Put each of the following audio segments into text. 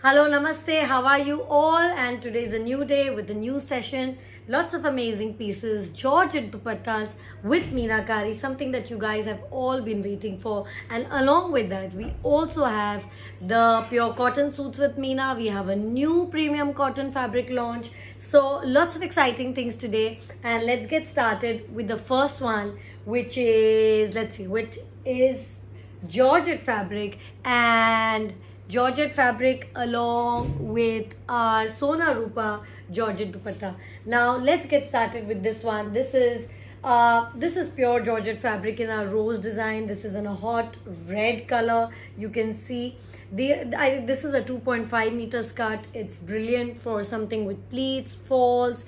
Hello, namaste. How are you all? And today is a new day with a new session. Lots of amazing pieces, Georgette dupattas with meenakari, something that you guys have all been waiting for. And along with that, we also have the pure cotton suits with Meena. We have a new premium cotton fabric launch. So lots of exciting things today. And let's get started with the first one, which is, which is Georgette fabric and Georgette fabric along with our Sona Rupa Georgette dupatta. Now let's get started with this one. This is pure Georgette fabric in our rose design. This is in a hot red color. You can see this is a 2.5 meter skirt. It's brilliant for something with pleats, falls,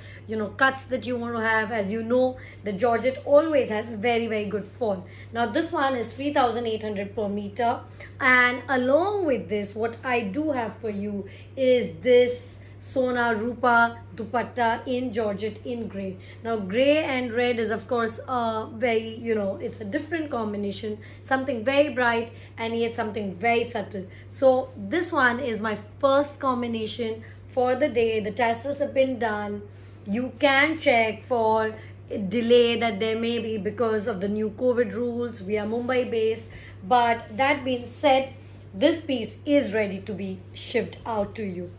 cuts that you want to have. As you know, the Georgette always has a very good fall. Now this one is 3,800 per meter, and along with this, what I do have for you is this Sona Rupa dupatta in Georgette in grey. Now grey and red is of course very, it's a different combination, something very bright and yet something very subtle. So this one is my first combination for the day. The tassels have been done. You can check for delay that there may be because of the new COVID rules. We are Mumbai based, but that being said, this piece is ready to be shipped out to you.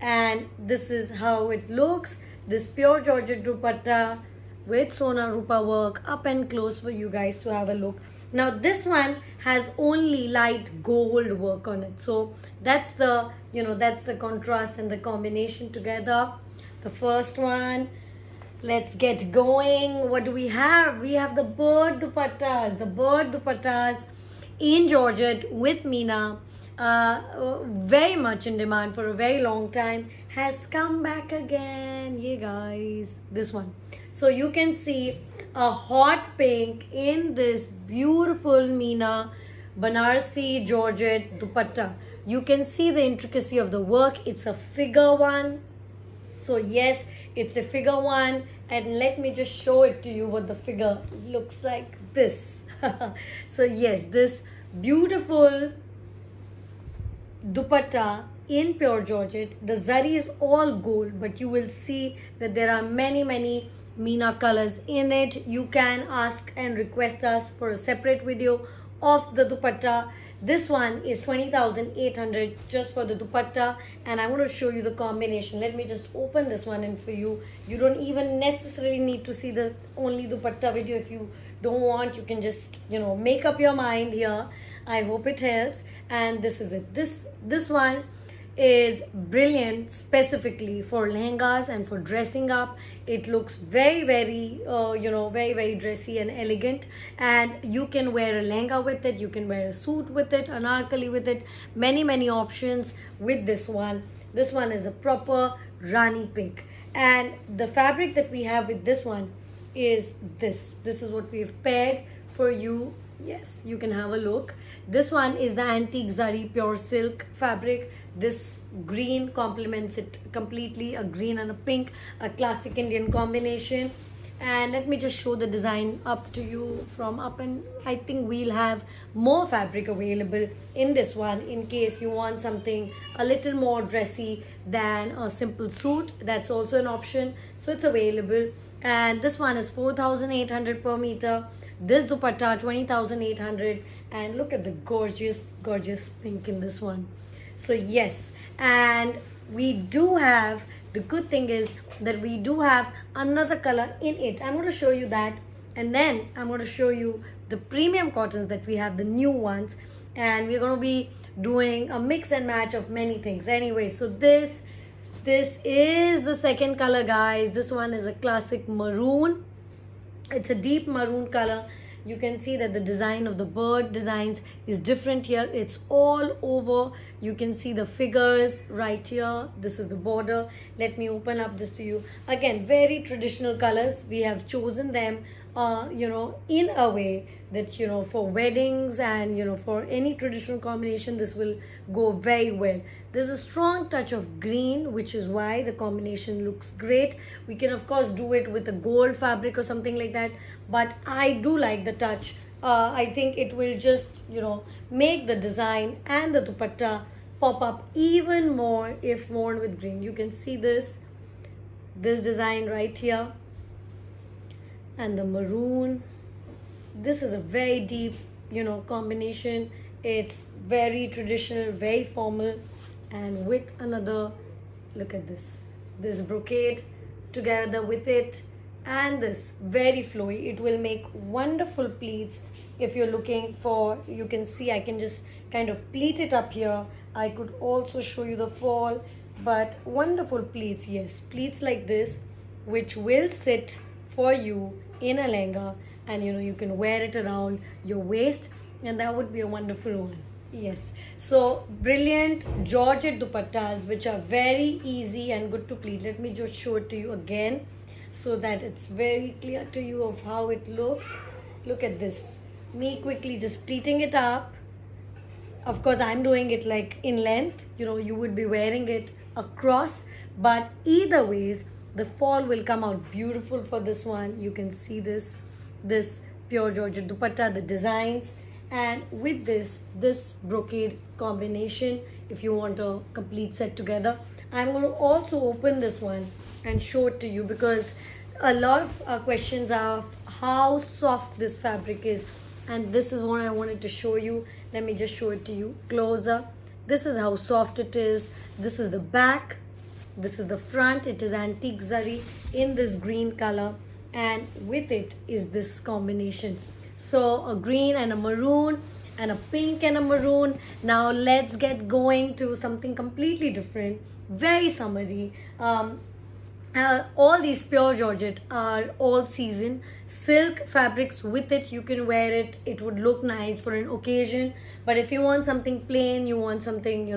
And this is how it looks. This pure Georgette dupatta with Sona Rupa work up and close for you guys to have a look. Now this one has only light gold work on it, so that's the that's the contrast and the combination together. The first one, let's get going. What do we have? We have the bird dupattas in Georgette with Meena. Very much in demand for a very long time, has come back again. Yeah guys, this one. So you can see a hot pink in this beautiful Meena Banarsi Georgette dupatta. You can see the intricacy of the work. It's a figure one. So yes, it's a figure one, and let me just show it to you what the figure looks like. This so yes, this beautiful dupatta in pure Georgette. The zari is all gold, but you will see that there are many Meena colors in it. You can ask and request us for a separate video of the dupatta. This one is 20,800 just for the dupatta, and I'm going to show you the combination. Let me just open this one in for you. You don't even necessarily need to see the only dupatta video. If you don't want, you can just make up your mind here. I hope it helps. And this is it. This one is brilliant specifically for lehengas and for dressing up. It looks very very dressy and elegant, and you can wear a lehenga with it, you can wear a suit with it, anarkali with it. Many options with this one. This one is a proper Rani pink, and the fabric that we have with this one is this is what we've paired for you. Yes, you can have a look. This one is the antique zari pure silk fabric. This green complements it completely, a green and a pink, a classic Indian combination. And let me just show the design up to you from up, and I think we'll have more fabric available in this one in case you want something a little more dressy than a simple suit. That's also an option, so it's available. And this one is 4,800 per meter. This dupatta 20,800, and look at the gorgeous pink in this one. So yes, and we do have, the good thing is that we do have another color in it. I'm going to show you that, and then I'm going to show you the premium cottons that we have, the new ones, and we're going to be doing a mix and match of many things. Anyway, so this is the second color, guys. This one is a classic maroon. It's a deep maroon color. You can see that the design of the bird designs is different here. It's all over. You can see the figures right here. This is the border. Let me open up this to you. Again, very traditional colors. We have chosen them in a way that for weddings and for any traditional combination, this will go very well. There's a strong touch of green, which is why the combination looks great. We can of course do it with a gold fabric or something like that, but I do like the touch. I think it will just make the design and the dupatta pop up even more if worn with green. You can see this design right here, and the maroon. This is a very deep, combination. It's very traditional, very formal, and with another, look at this brocade together with it, and this very flowy. It will make wonderful pleats. If you're looking for, you can see I can just kind of pleat it up here. I could also show you the fall, but wonderful pleats. Yes, pleats like this, which will sit for you in a lehenga, and you can wear it around your waist, and that would be a wonderful one. Yes, so brilliant Georgette dupattas, which are very easy and good to pleat. Let me just show it to you again so that it's very clear to you of how it looks. Look at this, me quickly just pleating it up. Of course, I'm doing it like in length. You would be wearing it across, but either ways the fall will come out beautiful for this one. You can see this pure Georgette dupatta, the designs, and with this brocade combination, if you want a complete set together. I'm going to also open this one and show it to you, because a lot of questions are how soft this fabric is, and this is what I wanted to show you. Let me just show it to you closer. This is how soft it is. This is the back, this is the front. It is antique zari in this green color, and with it is this combination. So a green and a maroon and a pink and a maroon. Now let's get going to something completely different, very summery. All these pure Georgette are all season silk fabrics. With it you can wear it, it would look nice for an occasion. But if you want something plain, you want something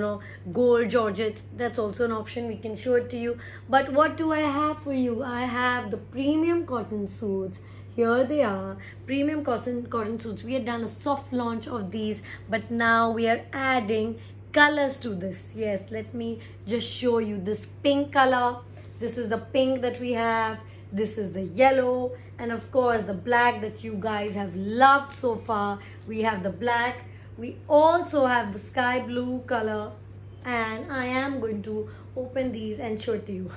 gold Georgette, that's also an option. We can show it to you. But what do I have for you? I have the premium cotton suits. Here they are, premium cotton suits. We had done a soft launch of these, but now we are adding colors to this. Yes, let me just show you this pink color. This is the pink that we have. This is the yellow, and of course the black that you guys have loved so far. We have the black. We also have the sky blue color, and I am going to open these and show it to you.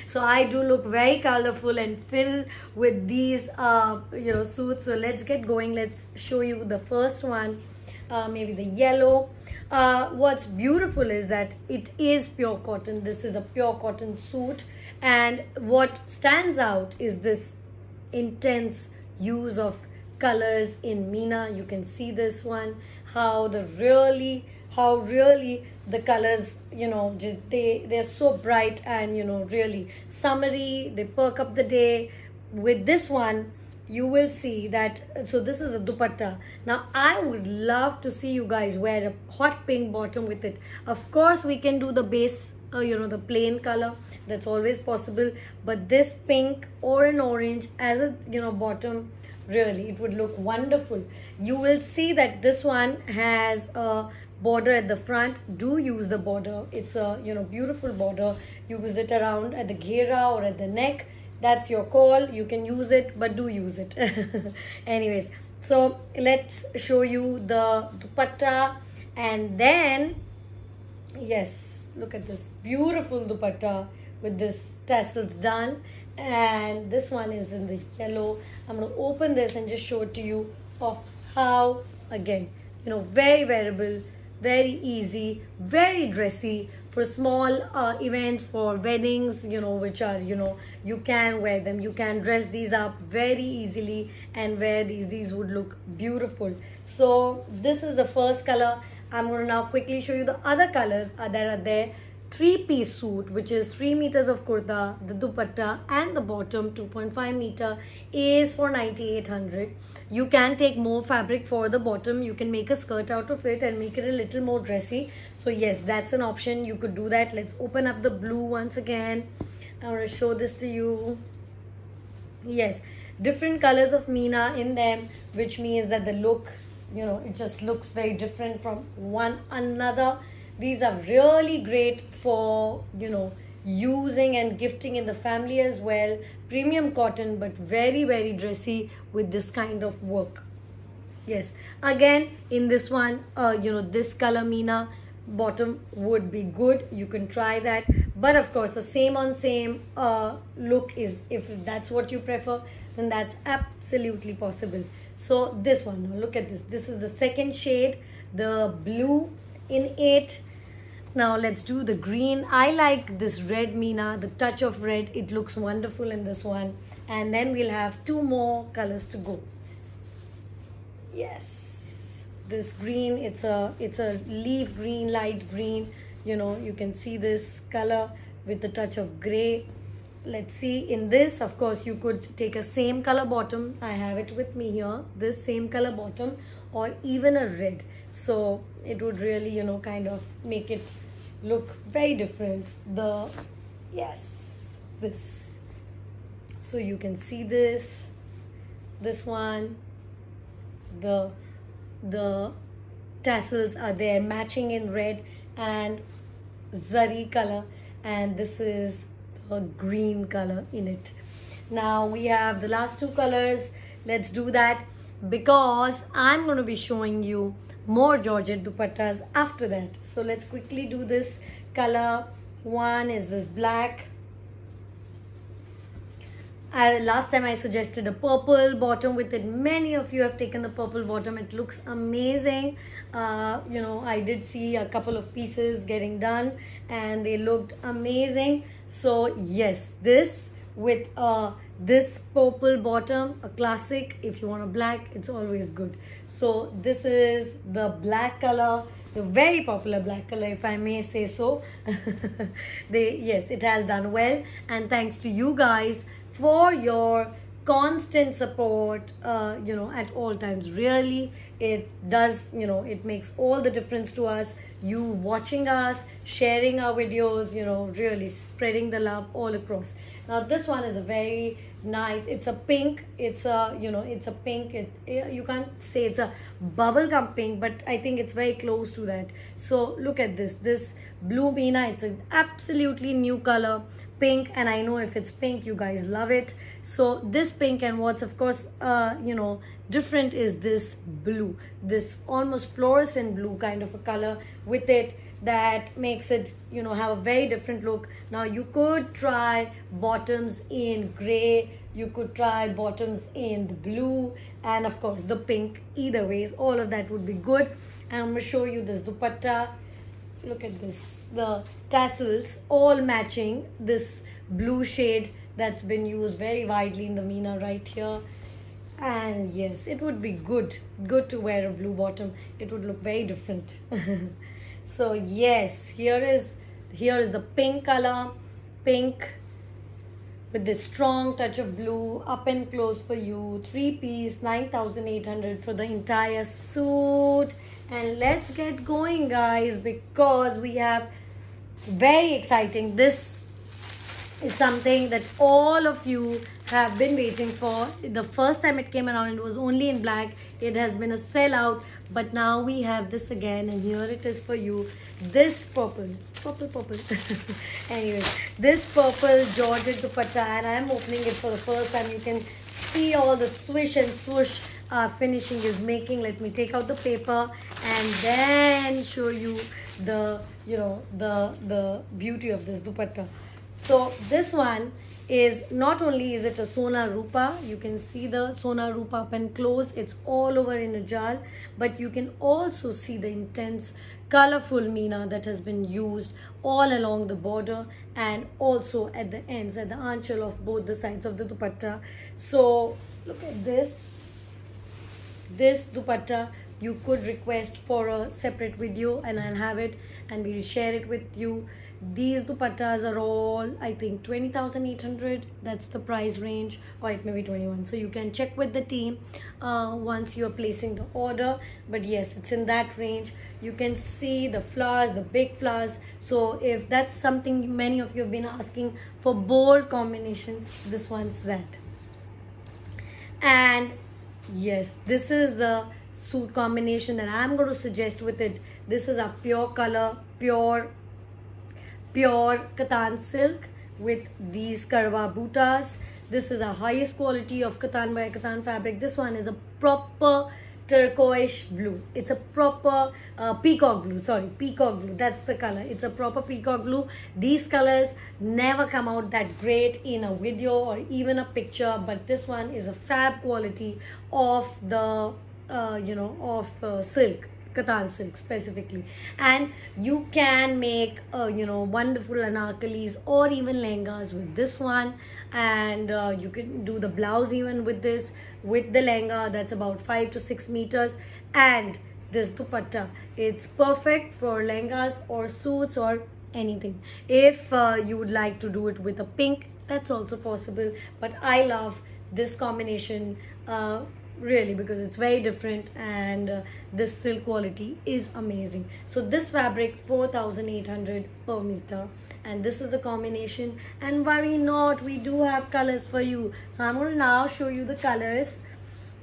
So I do look very colorful and filled with these suits. So let's get going. Let's show you the first one, maybe the yellow. What's beautiful is that it is pure cotton. This is a pure cotton suit, and what stands out is this intense use of colors in Meena. You can see this one, how really the colors, they're so bright and really summery. They perk up the day. With this one, you will see that. So this is a dupatta. Now I would love to see you guys wear a hot pink bottom with it. Of course we can do the base, the plain color, that's always possible, but this pink or an orange as a bottom, really it would look wonderful. You will see that this one has a border at the front. Do use the border. It's a beautiful border. Use it around at the ghera or at the neck. That's your call. You can use it, but do use it. Anyways, so let's show you the dupatta, and then yes, look at this beautiful dupatta with this tassels done, and this one is in the yellow. I'm going to open this and just show it to you of how, again, very wearable, very easy, very dressy for small events, for weddings, which are, you can wear them. You can dress these up very easily and wear these. These would look beautiful. So this is the first color. I'm going to now quickly show you the other colors that are there. 3-piece suit, which is 3 meters of kurta, the dupatta and the bottom 2.5 meter is for 9,800. You can take more fabric for the bottom. You can make a skirt out of it and make it a little more dressy. So yes, that's an option. You could do that. Let's open up the blue once again. I want to show this to you. Yes, different colors of Meena in them, which means that the look, it just looks very different from one another. These are really great for, using and gifting in the family as well. Premium cotton, but very, very dressy with this kind of work. Yes, again, in this one, this color Meena, bottom would be good. You can try that, but of course the same on same look is, if that's what you prefer, then that's absolutely possible. So this one, now look at this. This is the second shade, the blue in it. Now let's do the green. I like this red Meena, the touch of red. It looks wonderful in this one. And then we'll have two more colors to go. Yes, this green, it's a leaf green, light green. You know, you can see this color with the touch of gray. Let's see, in this, of course, you could take a same color bottom. I have it with me here, this same color bottom, or even a red. So it would really, you know, kind of make it look very different. Yes, this. So you can see this one, the tassels are there matching in red and zari color, and this is the green color in it. Now we have the last two colors. Let's do that, because I'm going to be showing you more Georgette dupattas after that. So let's quickly do this color. One is this black. Last time I suggested a purple bottom with it. Many of you have taken the purple bottom. It looks amazing. You know, I did see a couple of pieces getting done and they looked amazing. So yes, this with this purple bottom, a classic. If you want a black, it's always good. So this is the black color, the very popular black color, if I may say so. Yes, it has done well, and thanks to you guys for your constant support, you know, at all times. Really, it does, you know, it makes all the difference to us. You watching us, sharing our videos, you know, really spreading the love all across. Now this one is a very nice, it's a pink, it's a, you know, it's a pink, you can't say it's a bubblegum pink, but I think it's very close to that. So look at this blue Meena, it's an absolutely new color, pink, and I know if it's pink, you guys love it. So this pink, and what's of course you know, different is this blue, this almost fluorescent blue kind of a color with it, that makes it, you know, have a very different look. Now you could try bottoms in gray, you could try bottoms in the blue, and of course the pink. Either ways, all of that would be good. And I'm going to show you this dupatta. Look at this, the tassels all matching this blue shade that's been used very widely in the Meena right here. And yes, it would be good to wear a blue bottom. It would look very different. So yes, here is the pink color, pink with this strong touch of blue, up and close for you. 3-piece, 9,800 for the entire suit. And let's get going, guys, because we have very exciting. This is something that all of you have been waiting for. The first time it came around, it was only in black. It has been a sellout, but now we have this again, and here it is for you. This purple. Anyway, this purple Georgette dupatta, and I'm opening it for the first time. You can see all the swish and swoosh finishing is making. Let me take out the paper and then show you the, you know, the beauty of this dupatta. So this one is, not only is it a Sona Rupa, you can see the Sona Rupa up and close, it's all over in a jal, but you can also see the intense colorful Meena that has been used all along the border and also at the ends, at the anchal of both the sides of the dupatta. So look at this dupatta. You could request for a separate video and I'll have it and we'll share it with you. These dupattas are all, I think, 20,800. That's the price range, or it may be 21. So you can check with the team once you're placing the order. But yes, it's in that range. You can see the flowers, the big flowers. So if that's something many of you have been asking for, bold combinations, this one's that. And yes, this is the suit combination that I'm going to suggest with it. This is a pure color, pure Katan silk with these Karwa bootas. This is a highest quality of Katan by Katan fabric. This one is a proper turquoise blue. It's a proper peacock blue. Sorry, peacock blue. That's the color. It's a proper peacock blue. These colors never come out that great in a video or even a picture, but this one is a fab quality of the silk, Katan silk specifically. And you can make wonderful anarkalis or even lehengas with this one, and you can do the blouse even with this, with the lehenga. That's about 5 to 6 meters. And this dupatta, it's perfect for lehengas or suits or anything. If you would like to do it with a pink, that's also possible, but I love this combination really, because it's very different, and this silk quality is amazing. So this fabric 4,800 per meter, and this is the combination. And worry not, we do have colors for you. So I'm going to now show you the colors.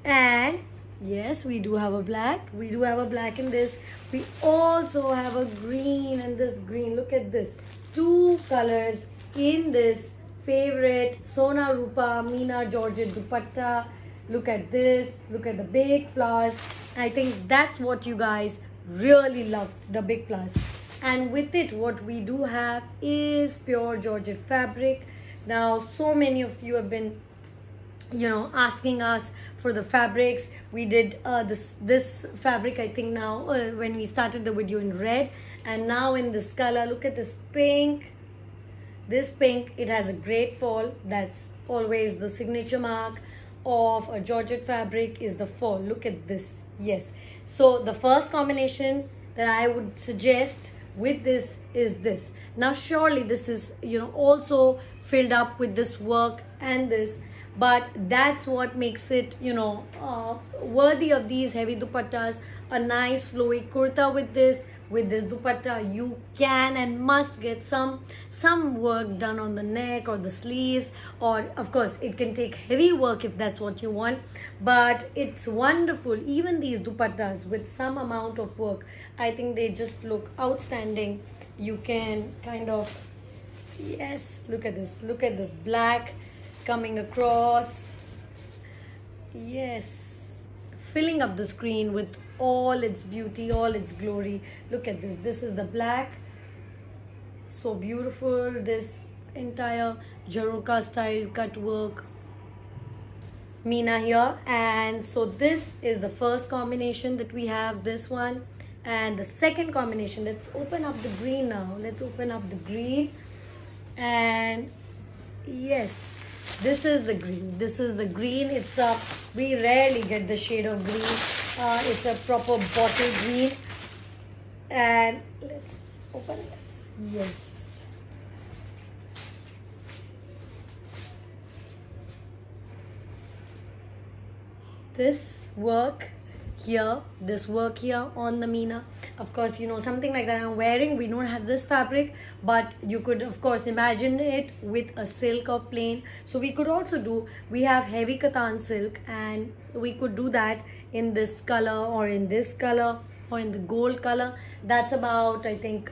And yes, we do have a black. We do have a black in this. We also have a green, and this green, look at this, 2 colors in this favorite Sona Rupa Meena Georgette dupatta. Look at this, look at the big flowers. I think that's what you guys really love, the big flowers. And with it, what we do have is pure Georgette fabric. Now, so many of you have been asking us for the fabrics. We did this fabric, I think, now when we started the video, in red, and now in this color. Look at this pink. This pink, it has a great fall. That's always the signature mark of a Georgette fabric, is the fall. Look at this. Yes, so the first combination that I would suggest with this is this. Now surely this is also filled up with this work and this, but that's what makes it worthy of these heavy dupattas. A nice flowy kurta with this dupatta. You can and must get some work done on the neck or the sleeves, or of course it can take heavy work if that's what you want, but it's wonderful. Even these dupattas with some amount of work, I think they just look outstanding. You can kind of, yes, look at this black coming across, yes, filling up the screen with all its beauty, all its glory. Look at this. This is the black, so beautiful. This entire Jaroka style cut work, Meena here. And so this is the first combination that we have, this one. And the second combination, let's open up the green now. Let's open up the green. And yes, this is the green. This is the green. It's a, we rarely get the shade of green. It's a proper bottle green. And let's open this. Yes. This work here on the Meena, of course, something like that I'm wearing. We don't have this fabric, but you could of course imagine it with a silk or plain. So we could also do, we have heavy Katan silk, and we could do that in this color or in this color or in the gold color. That's about, I think,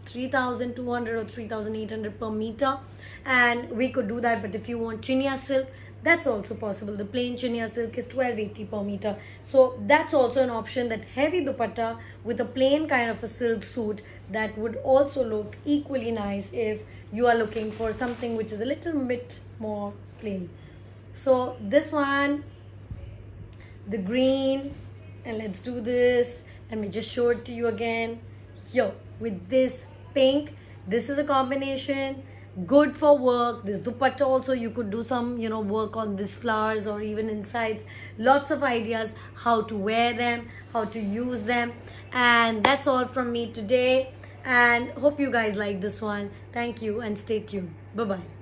3,200 or 3,800 per meter, and we could do that. But if you want chinia silk, that's also possible. The plain chinia silk is 1,280 per meter. So that's also an option, that heavy dupatta with a plain kind of a silk suit, that would also look equally nice if you are looking for something which is a little bit more plain. So this one, the green, and let's do this. Let me just show it to you again. Here with this pink, this is a combination good for work. This dupatta also, you could do some work on these flowers or even insides. Lots of ideas how to wear them, how to use them. And that's all from me today, and hope you guys like this one. Thank you and stay tuned. Bye bye.